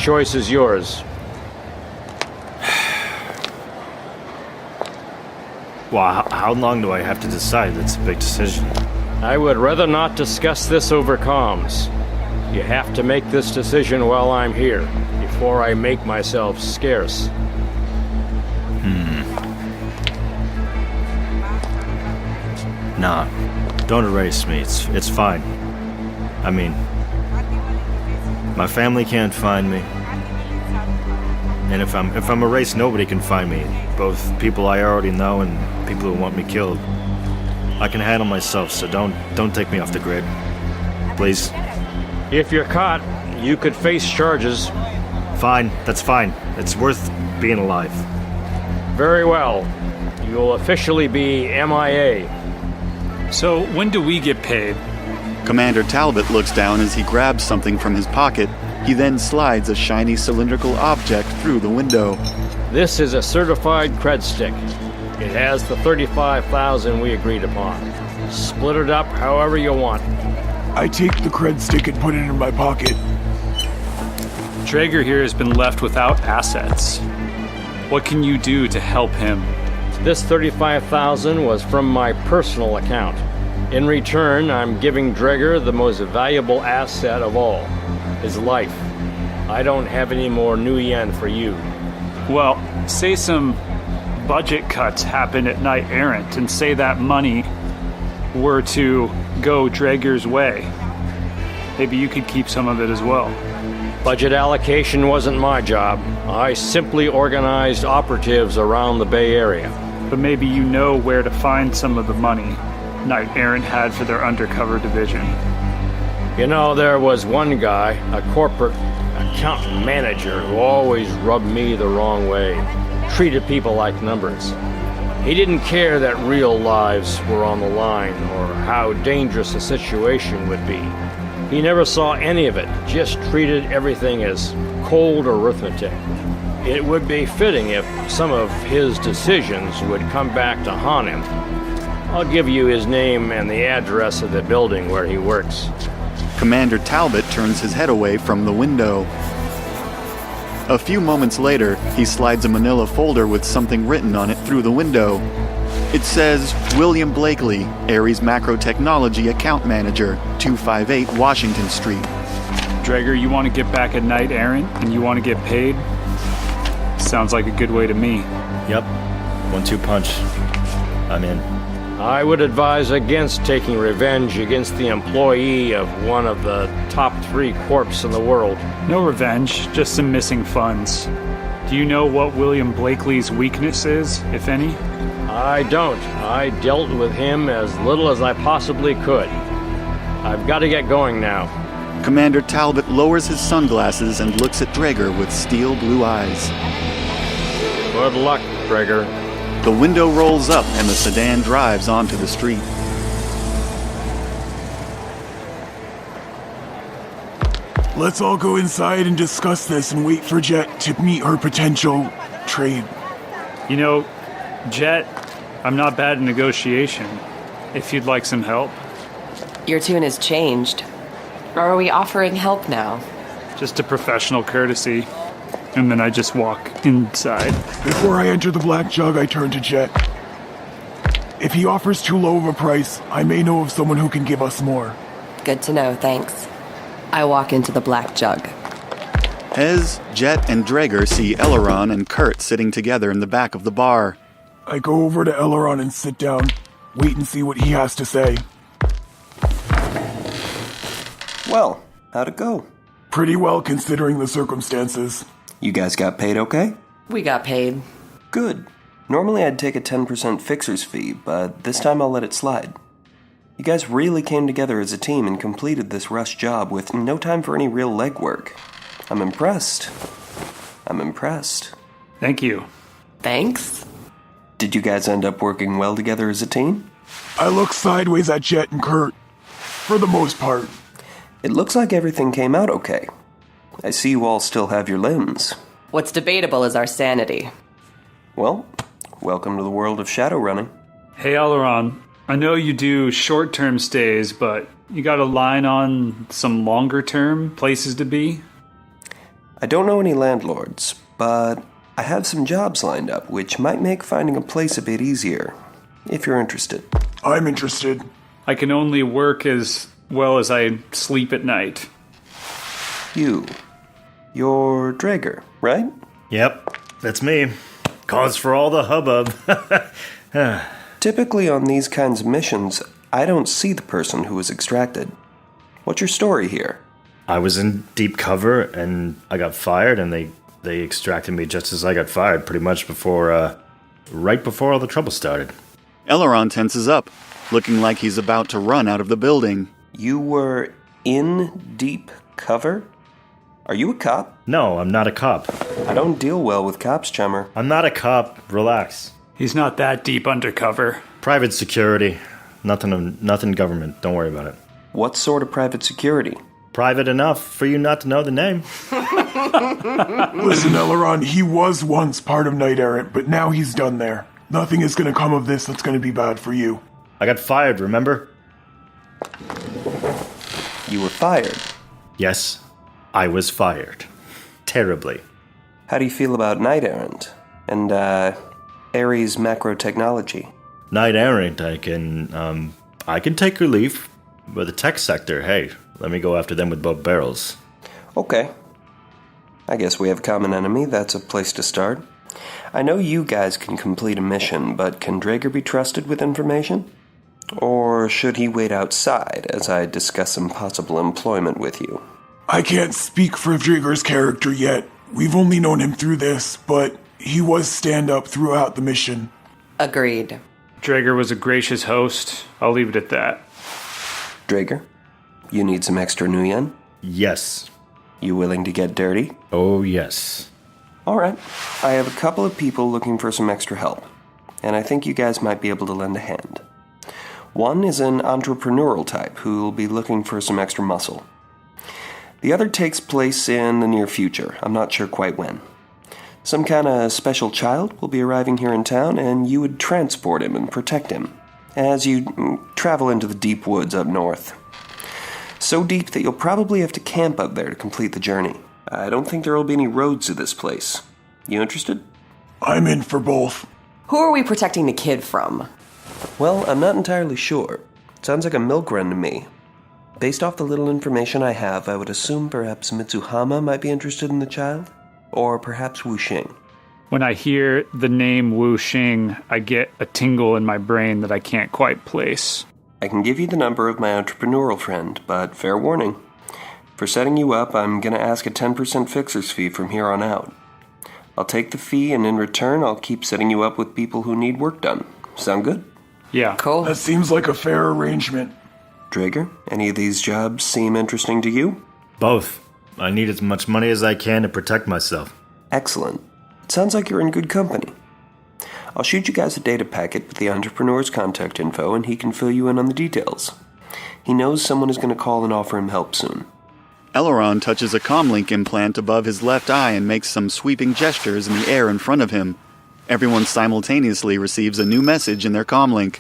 choice is yours. Well, how long do I have to decide? That's a big decision. I would rather not discuss this over comms. You have to make this decision while I'm here, before I make myself scarce. Nah, don't erase me. It's fine. I mean, my family can't find me. And if I'm erased, nobody can find me. Both people I already know and people who want me killed. I can handle myself, so don't take me off the grid. Please. If you're caught, you could face charges. Fine, that's fine. It's worth being alive. Very well. You'll officially be MIA. So, when do we get paid? Commander Talbot looks down as he grabs something from his pocket. He then slides a shiny cylindrical object through the window. This is a certified cred stick. It has the 35,000 we agreed upon. Split it up however you want. I take the cred stick and put it in my pocket. Draeger here has been left without assets. What can you do to help him? This 35,000 was from my personal account. In return, I'm giving Draeger the most valuable asset of all, his life. I don't have any more new yen for you. Well, say some budget cuts happen at Knight Errant, and say that money were to go Draeger's way. Maybe you could keep some of it as well. Budget allocation wasn't my job. I simply organized operatives around the Bay Area. But maybe you know where to find some of the money Knight Errant had for their undercover division. You know, there was one guy, a corporate account manager, who always rubbed me the wrong way. Treated people like numbers. He didn't care that real lives were on the line or how dangerous a situation would be. He never saw any of it, just treated everything as cold arithmetic. It would be fitting if some of his decisions would come back to haunt him. I'll give you his name and the address of the building where he works. Commander Talbot turns his head away from the window. A few moments later, he slides a manila folder with something written on it through the window. It says, William Blakely, Ares Macro Technology Account Manager, 258 Washington Street. Draeger, you want to get back at Knight Errant and you want to get paid? Sounds like a good way to me. Yep. 1-2 punch. I'm in. I would advise against taking revenge against the employee of one of the top 3 corps in the world. No revenge, just some missing funds. Do you know what William Blakely's weakness is, if any? I don't. I dealt with him as little as I possibly could. I've got to get going now. Commander Talbot lowers his sunglasses and looks at Draeger with steel blue eyes. Good luck, Draeger. The window rolls up and the sedan drives onto the street. Let's all go inside and discuss this and wait for Jet to meet her potential trade. You know, Jet, I'm not bad at negotiation. If you'd like some help. Your tune has changed. Or are we offering help now? Just a professional courtesy. And then I just walk inside. Before I enter the Black Jug, I turn to Jet. If he offers too low of a price, I may know of someone who can give us more. Good to know, thanks. I walk into the Black Jug. Hez, Jet, and Draeger see Eleron and Kurt sitting together in the back of the bar. I go over to Eleron and sit down, wait and see what he has to say. Well, how'd it go? Pretty well considering the circumstances. You guys got paid okay? We got paid. Good. Normally I'd take a 10% fixer's fee, but this time I'll let it slide. You guys really came together as a team and completed this rush job with no time for any real legwork. I'm impressed. Thank you. Thanks. Did you guys end up working well together as a team? I look sideways at Jet and Kurt. For the most part. It looks like everything came out okay. I see you all still have your limbs. What's debatable is our sanity. Well, welcome to the world of shadow running. Hey, Eleron, I know you do short-term stays, but you got a line on some longer-term places to be? I don't know any landlords, but I have some jobs lined up which might make finding a place a bit easier, if you're interested. I'm interested. I can only work as well as I sleep at night. You're Drager, right? Yep, that's me. Cause for all the hubbub. Typically on these kinds of missions, I don't see the person who was extracted. What's your story here? I was in deep cover, and I got fired, and they extracted me just as I got fired, pretty much right before all the trouble started. Elleron tenses up, looking like he's about to run out of the building. You were in deep cover? Are you a cop? No, I'm not a cop. I don't deal well with cops, Chummer. I'm not a cop. Relax. He's not that deep undercover. Private security. Nothing government. Don't worry about it. What sort of private security? Private enough for you not to know the name. Listen, Elleron, he was once part of Knight Errant, but now he's done there. Nothing is going to come of this that's going to be bad for you. I got fired, remember? You were fired. Yes, I was fired. Terribly. How do you feel about Knight Errant? And, Ares macro technology? Knight Errant, I can take relief. But the tech sector, hey, let me go after them with both barrels. Okay. I guess we have a common enemy. That's a place to start. I know you guys can complete a mission, but can Drager be trusted with information? Or should he wait outside as I discuss some possible employment with you? I can't speak for Drager's character yet. We've only known him through this, but he was stand-up throughout the mission. Agreed. Drager was a gracious host. I'll leave it at that. Drager, you need some extra nuyen? Yes. You willing to get dirty? Oh, yes. Alright, I have a couple of people looking for some extra help, and I think you guys might be able to lend a hand. One is an entrepreneurial type who will be looking for some extra muscle. The other takes place in the near future, I'm not sure quite when. Some kind of special child will be arriving here in town, and you would transport him and protect him as you travel into the deep woods up north. So deep that you'll probably have to camp up there to complete the journey. I don't think there will be any roads to this place. You interested? I'm in for both. Who are we protecting the kid from? Well, I'm not entirely sure. Sounds like a milk run to me. Based off the little information I have, I would assume perhaps Mitsuhama might be interested in the child. Or perhaps Wu Xing. When I hear the name Wu Xing, I get a tingle in my brain that I can't quite place. I can give you the number of my entrepreneurial friend, but fair warning. For setting you up, I'm going to ask a 10% fixer's fee from here on out. I'll take the fee, and in return, I'll keep setting you up with people who need work done. Sound good? Yeah. Cool. That seems like a fair arrangement. Drager, any of these jobs seem interesting to you? Both. I need as much money as I can to protect myself. Excellent. It sounds like you're in good company. I'll shoot you guys a data packet with the entrepreneur's contact info, and he can fill you in on the details. He knows someone is going to call and offer him help soon. Elleron touches a comlink implant above his left eye and makes some sweeping gestures in the air in front of him. Everyone simultaneously receives a new message in their comlink.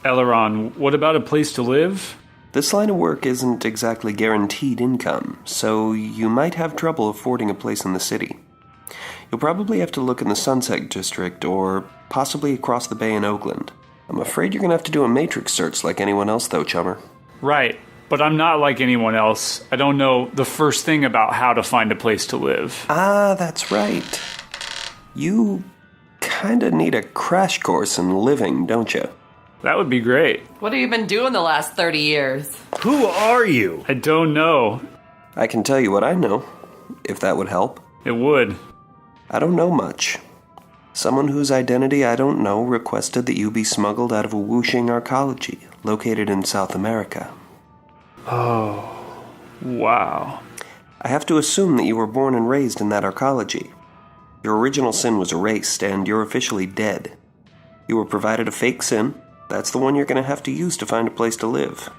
Elleron, what about a place to live? This line of work isn't exactly guaranteed income, so you might have trouble affording a place in the city. You'll probably have to look in the Sunset District or possibly across the bay in Oakland. I'm afraid you're going to have to do a matrix search like anyone else, though, Chummer. Right, but I'm not like anyone else. I don't know the first thing about how to find a place to live. Ah, that's right. You kinda need a crash course in living, don't you? That would be great. What have you been doing the last 30 years? Who are you? I don't know. I can tell you what I know, if that would help. It would. I don't know much. Someone whose identity I don't know requested that you be smuggled out of a Wuxing arcology located in South America. Oh, wow. I have to assume that you were born and raised in that arcology. Your original sin was erased, and you're officially dead. You were provided a fake sin. That's the one you're going to have to use to find a place to live.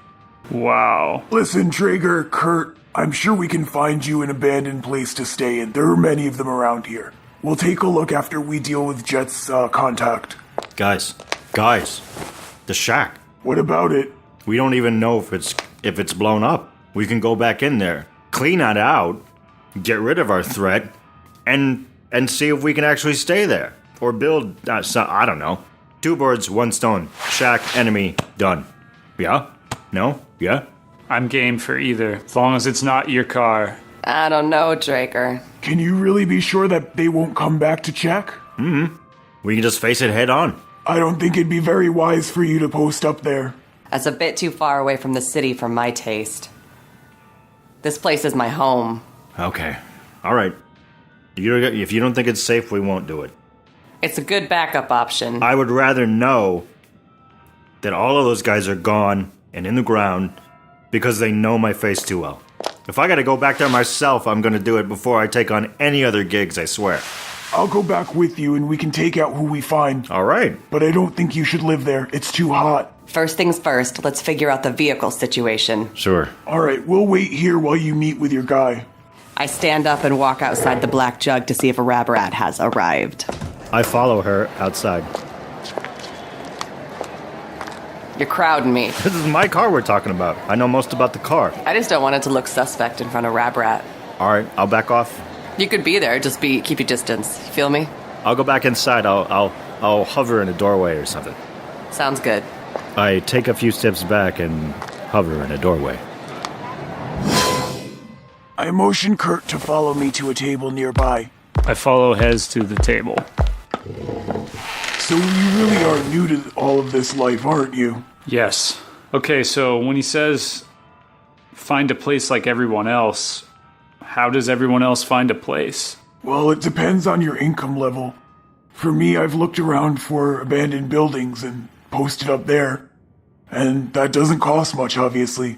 Wow. Listen, Drager, Kurt, I'm sure we can find you an abandoned place to stay in. There are many of them around here. We'll take a look after we deal with Jet's contact. Guys, the shack. What about it? We don't even know if it's blown up. We can go back in there, clean that out, get rid of our threat, and see if we can actually stay there. Or build, I don't know. 2 birds, 1 stone. Shack, enemy, done. Yeah? No? Yeah? I'm game for either, as long as it's not your car. I don't know, Draker. Can you really be sure that they won't come back to check? We can just face it head on. I don't think it'd be very wise for you to post up there. That's a bit too far away from the city for my taste. This place is my home. Okay. Alright. If you don't think it's safe, we won't do it. It's a good backup option. I would rather know that all of those guys are gone and in the ground because they know my face too well. If I gotta go back there myself, I'm gonna do it before I take on any other gigs, I swear. I'll go back with you and we can take out who we find. Alright. But I don't think you should live there. It's too hot. First things first, let's figure out the vehicle situation. Sure. Alright, we'll wait here while you meet with your guy. I stand up and walk outside the black jug to see if a Rabrat has arrived. I follow her outside. You're crowding me. This is my car we're talking about. I know most about the car. I just don't want it to look suspect in front of Rabrat. Alright, I'll back off. You could be there, just keep your distance. Feel me? I'll go back inside. I'll hover in a doorway or something. Sounds good. I take a few steps back and hover in a doorway. I motion Kurt to follow me to a table nearby. I follow Hez to the table. So you really are new to all of this life, aren't you? Yes. Okay, so when he says find a place like everyone else, how does everyone else find a place? Well, it depends on your income level. For me, I've looked around for abandoned buildings and posted up there. And that doesn't cost much, obviously.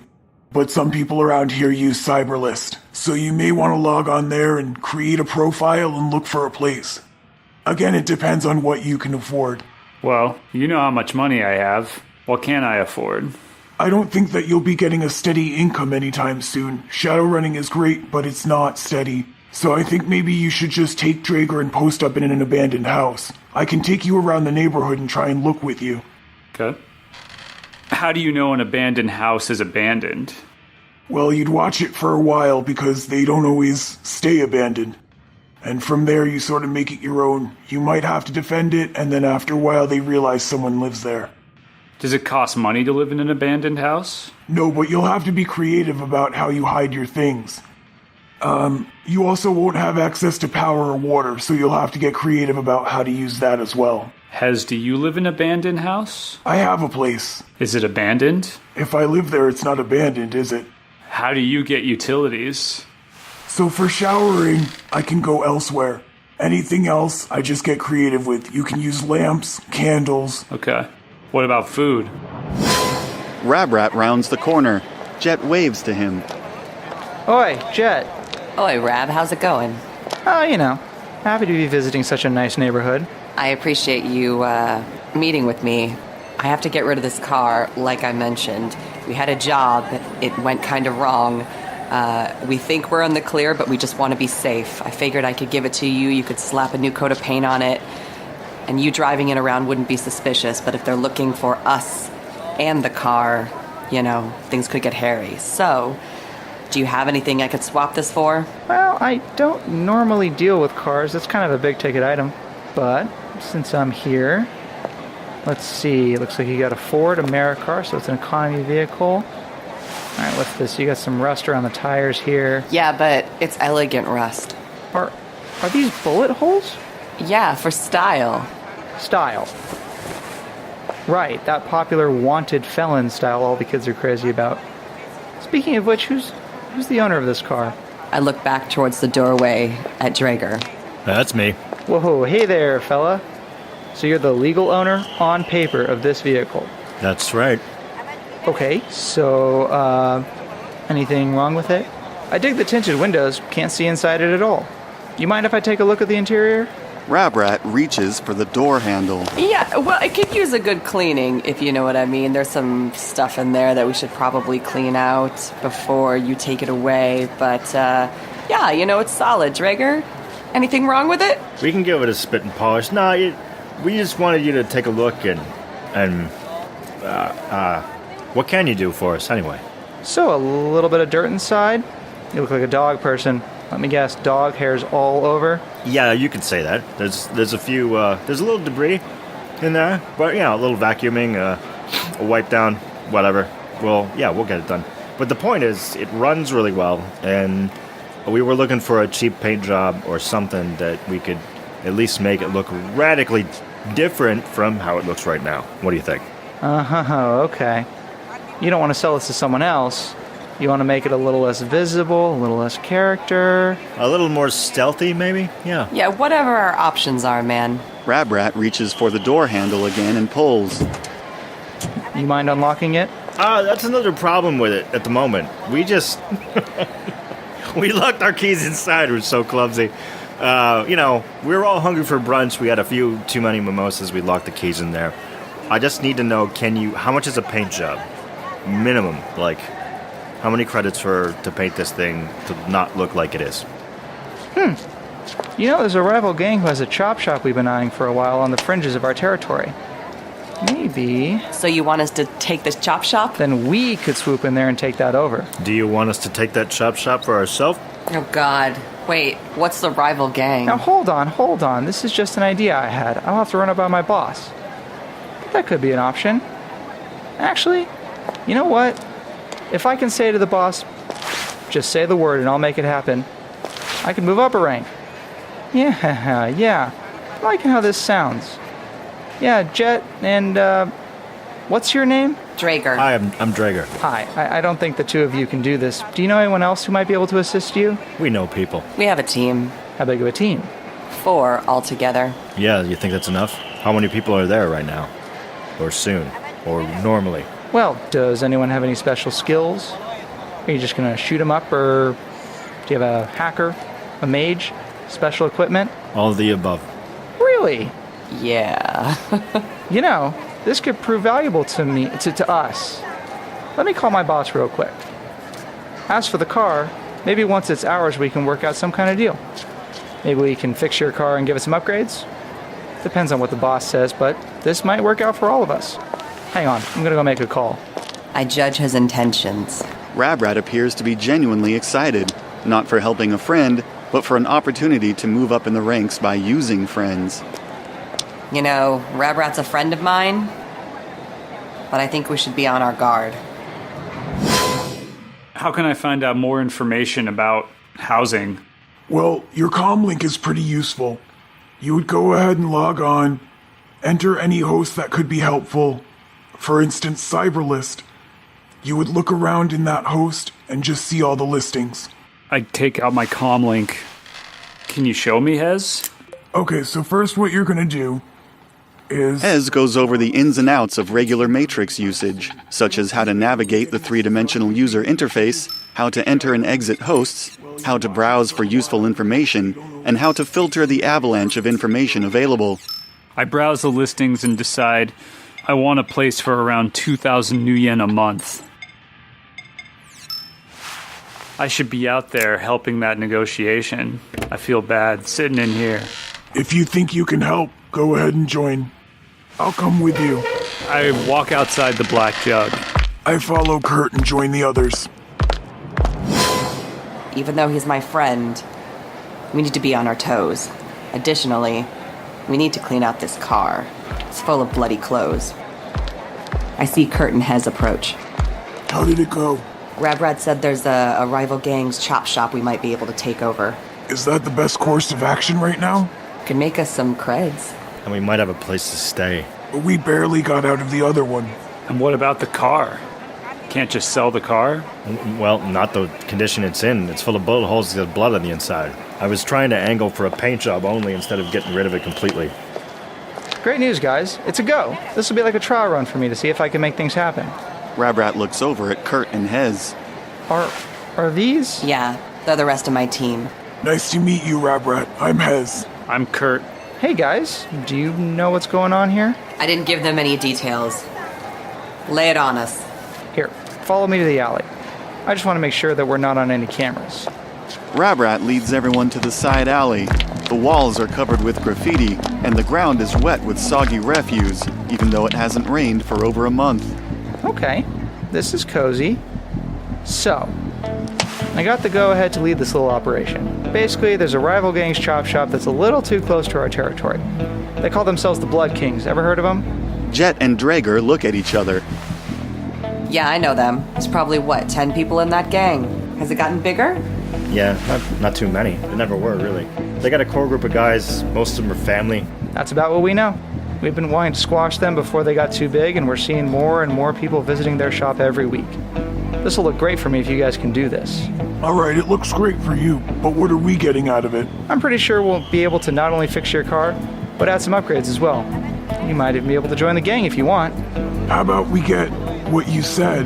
But some people around here use Cyberlist, so you may want to log on there and create a profile and look for a place. Again, it depends on what you can afford. Well, you know how much money I have. What can I afford? I don't think that you'll be getting a steady income anytime soon. Shadowrunning is great, but it's not steady. So I think maybe you should just take Drager and post up in an abandoned house. I can take you around the neighborhood and try and look with you. Okay. How do you know an abandoned house is abandoned? Well, you'd watch it for a while because they don't always stay abandoned. And from there, you sort of make it your own. You might have to defend it, and then after a while, they realize someone lives there. Does it cost money to live in an abandoned house? No, but you'll have to be creative about how you hide your things. You also won't have access to power or water, so you'll have to get creative about how to use that as well. Hez, do you live in an abandoned house? I have a place. Is it abandoned? If I live there, it's not abandoned, is it? How do you get utilities? So for showering, I can go elsewhere. Anything else, I just get creative with. You can use lamps, candles. Okay. What about food? Rabrat rounds the corner. Jet waves to him. Oi, Jet. Oi, Rab, how's it going? Oh, you know, happy to be visiting such a nice neighborhood. I appreciate you, meeting with me. I have to get rid of this car, like I mentioned. We had a job. It went kind of wrong. We think we're in the clear, but we just want to be safe. I figured I could give it to you. You could slap a new coat of paint on it. And you driving it around wouldn't be suspicious. But if they're looking for us and the car, you know, things could get hairy. So, do you have anything I could swap this for? Well, I don't normally deal with cars. That's kind of a big ticket item. But since I'm here, let's see. Looks like you got a Ford Americar, so it's an economy vehicle. All right, what's this? You got some rust around the tires here. Yeah, but it's elegant rust. Are these bullet holes? Yeah, for style. Style. Right, that popular wanted felon style all the kids are crazy about. Speaking of which, who's the owner of this car? I look back towards the doorway at Drager. That's me. Whoa, hey there, fella. So you're the legal owner on paper of this vehicle. That's right. Okay, so, anything wrong with it? I dig the tinted windows, can't see inside it at all. You mind if I take a look at the interior? Rabrat reaches for the door handle. Yeah, well, it could use a good cleaning, if you know what I mean. There's some stuff in there that we should probably clean out before you take it away. But, yeah, you know, it's solid. Drager, anything wrong with it? We can give it a spit and polish. Nah, we just wanted you to take a look and what can you do for us anyway? So, a little bit of dirt inside? You look like a dog person. Let me guess, dog hairs all over? Yeah, you could say that. There's a few, there's a little debris in there, but, a little vacuuming, a wipe down, whatever. We'll get it done. But the point is, it runs really well, and we were looking for a cheap paint job or something that we could at least make it look radically different from how it looks right now. What do you think? Okay. You don't want to sell this to someone else. You want to make it a little less visible, a little less character. A little more stealthy, maybe? Yeah. Yeah, whatever our options are, man. Rabrat reaches for the door handle again and pulls. You mind unlocking it? That's another problem with it at the moment. We just... we locked our keys inside. We're so clumsy. We were all hungry for brunch. We had a few too many mimosas. We locked the keys in there. I just need to know, how much is a paint job? Minimum, like... How many credits to paint this thing to not look like it is? There's a rival gang who has a chop shop we've been eyeing for a while on the fringes of our territory. Maybe... So you want us to take this chop shop? Then we could swoop in there and take that over. Do you want us to take that chop shop for ourselves? Oh, God. Wait, what's the rival gang? Now, hold on. This is just an idea I had. I'll have to run it by my boss. But that could be an option. Actually, you know what? If I can say to the boss, just say the word and I'll make it happen, I can move up a rank. Yeah. I'm liking how this sounds. Yeah, Jet, and, what's your name? Drager. Hi, I'm Drager. Hi, I don't think the two of you can do this. Do you know anyone else who might be able to assist you? We know people. We have a team. How big of a team? 4 altogether. Yeah, you think that's enough? How many people are there right now? Or soon? Or normally? Well, does anyone have any special skills? Are you just gonna shoot them up, or do you have a hacker, a mage, special equipment? All of the above. Really? Yeah. This could prove valuable to us. Let me call my boss real quick. As for the car, maybe once it's ours we can work out some kind of deal. Maybe we can fix your car and give it some upgrades? Depends on what the boss says, but this might work out for all of us. Hang on, I'm gonna go make a call. I judge his intentions. Rabrat appears to be genuinely excited, not for helping a friend, but for an opportunity to move up in the ranks by using friends. Rabrat's a friend of mine, but I think we should be on our guard. How can I find out more information about housing? Well, your comm link is pretty useful. You would go ahead and log on, enter any host that could be helpful. For instance, Cyberlist. You would look around in that host and just see all the listings. I take out my comm link. Can you show me, Hez? Okay, so first what you're gonna do is... Hez goes over the ins and outs of regular Matrix usage, such as how to navigate the three-dimensional user interface, how to enter and exit hosts, how to browse for useful information, and how to filter the avalanche of information available. I browse the listings and decide I want a place for around 2,000 new yen a month. I should be out there helping that negotiation. I feel bad sitting in here. If you think you can help, go ahead and join. I'll come with you. I walk outside the Black Jug. I follow Kurt and join the others. Even though he's my friend, we need to be on our toes. Additionally, we need to clean out this car. It's full of bloody clothes. I see Kurt and Hez approach. How did it go? Rabrat said there's a rival gang's chop shop we might be able to take over. Is that the best course of action right now? Could make us some creds. And we might have a place to stay. But we barely got out of the other one. And what about the car? Can't just sell the car? Well, not the condition it's in. It's full of bullet holes with blood on the inside. I was trying to angle for a paint job only instead of getting rid of it completely. Great news, guys. It's a go. This will be like a trial run for me to see if I can make things happen. Rabrat looks over at Kurt and Hez. Are these? Yeah, they're the rest of my team. Nice to meet you, Rabrat. I'm Hez. I'm Kurt. Hey, guys. Do you know what's going on here? I didn't give them any details. Lay it on us. Here, follow me to the alley. I just want to make sure that we're not on any cameras. Rabrat leads everyone to the side alley. The walls are covered with graffiti, and the ground is wet with soggy refuse, even though it hasn't rained for over a month. Okay, this is cozy. So, I got the go-ahead to lead this little operation. Basically, there's a rival gang's chop shop that's a little too close to our territory. They call themselves the Blood Kings. Ever heard of them? Jet and Draeger look at each other. Yeah, I know them. There's probably, 10 people in that gang. Has it gotten bigger? Yeah, not too many. There never were, really. They got a core group of guys. Most of them are family. That's about what we know. We've been wanting to squash them before they got too big, and we're seeing more and more people visiting their shop every week. This will look great for me if you guys can do this. Alright, it looks great for you, but what are we getting out of it? I'm pretty sure we'll be able to not only fix your car, but add some upgrades as well. You might even be able to join the gang if you want. How about we get what you said,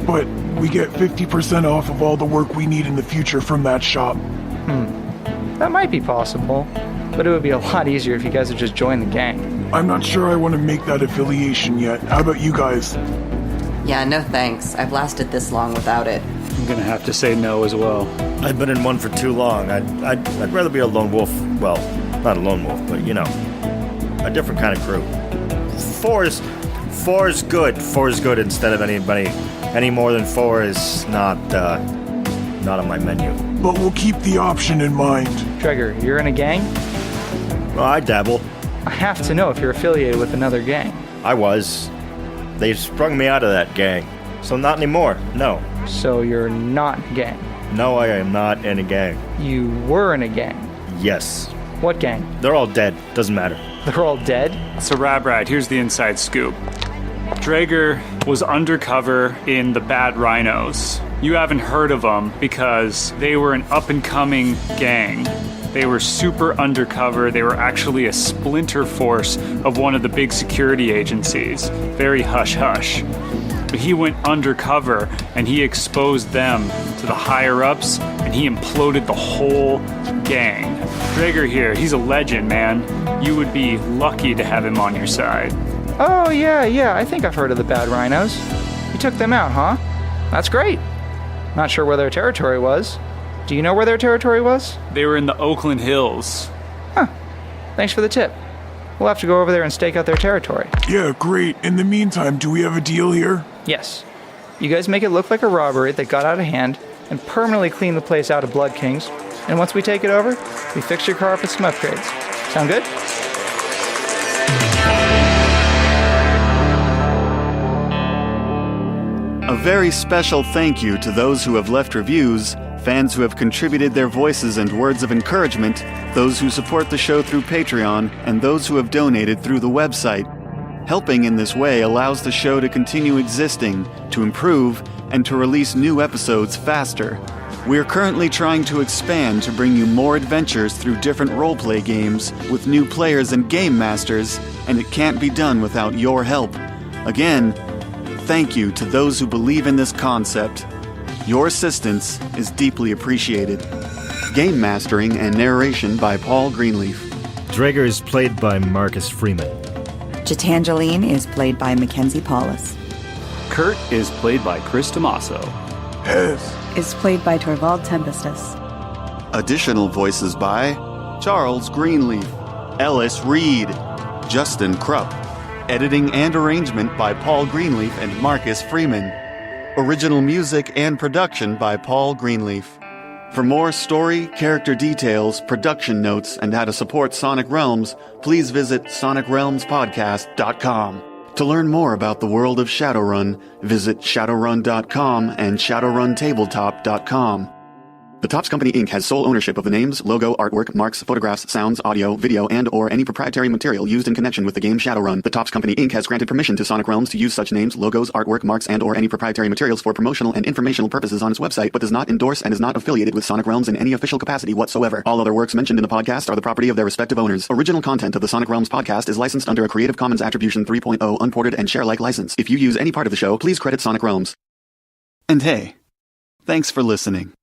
but we get 50% off of all the work we need in the future from that shop? That might be possible, but it would be a lot easier if you guys would just join the gang. I'm not sure I want to make that affiliation yet. How about you guys? Yeah, no thanks. I've lasted this long without it. I'm gonna have to say no as well. I've been in one for too long. I'd rather be a lone wolf. Well, not a lone wolf, but a different kind of crew. Four is good. Four is good instead of anybody. Any more than four is not on my menu. But we'll keep the option in mind. Traeger, you're in a gang? Well, I dabble. I have to know if you're affiliated with another gang. I was. They sprung me out of that gang. So not anymore. No. So you're not gang. No, I am not in a gang. You were in a gang. Yes. What gang? They're all dead. Doesn't matter. They're all dead? So Rabrat, here's the inside scoop. Draeger was undercover in the Bad Rhinos. You haven't heard of them because they were an up-and-coming gang. They were super undercover. They were actually a splinter force of one of the big security agencies. Very hush-hush. But he went undercover and he exposed them to the higher-ups and he imploded the whole gang. Draeger here, he's a legend, man. You would be lucky to have him on your side. Oh, yeah, I think I've heard of the Bad Rhinos. You took them out, huh? That's great. Not sure where their territory was. Do you know where their territory was? They were in the Oakland Hills. Huh. Thanks for the tip. We'll have to go over there and stake out their territory. Yeah, great. In the meantime, do we have a deal here? Yes. You guys make it look like a robbery that got out of hand and permanently clean the place out of Blood Kings. And once we take it over, we fix your car up with some upgrades. Sound good? A very special thank you to those who have left reviews, fans who have contributed their voices and words of encouragement, those who support the show through Patreon, and those who have donated through the website. Helping in this way allows the show to continue existing, to improve, and to release new episodes faster. We are currently trying to expand to bring you more adventures through different roleplay games with new players and game masters, and it can't be done without your help. Again, thank you to those who believe in this concept. Your assistance is deeply appreciated. Game mastering and narration by Paul Greenleaf. Draeger is played by Marcus Freeman. Gitangeline is played by Mackenzie Paulus. Kurt is played by Chris Tomaso. Hez Is played by Torvald Tempestus. Additional voices by Charles Greenleaf, Ellis Reed, Justin Krupp. Editing and arrangement by Paul Greenleaf and Marcus Freeman. Original music and production by Paul Greenleaf. For more story, character details, production notes, and how to support Sonic Realms, please visit sonicrealmspodcast.com. To learn more about the world of Shadowrun, visit shadowrun.com and shadowruntabletop.com. The Topps Company Inc. has sole ownership of the names, logo, artwork, marks, photographs, sounds, audio, video, and or any proprietary material used in connection with the game Shadowrun. The Topps Company Inc. has granted permission to Sonic Realms to use such names, logos, artwork, marks, and or any proprietary materials for promotional and informational purposes on its website, but does not endorse and is not affiliated with Sonic Realms in any official capacity whatsoever. All other works mentioned in the podcast are the property of their respective owners. Original content of the Sonic Realms podcast is licensed under a Creative Commons Attribution 3.0 unported and share-alike license. If you use any part of the show, please credit Sonic Realms. And hey, thanks for listening.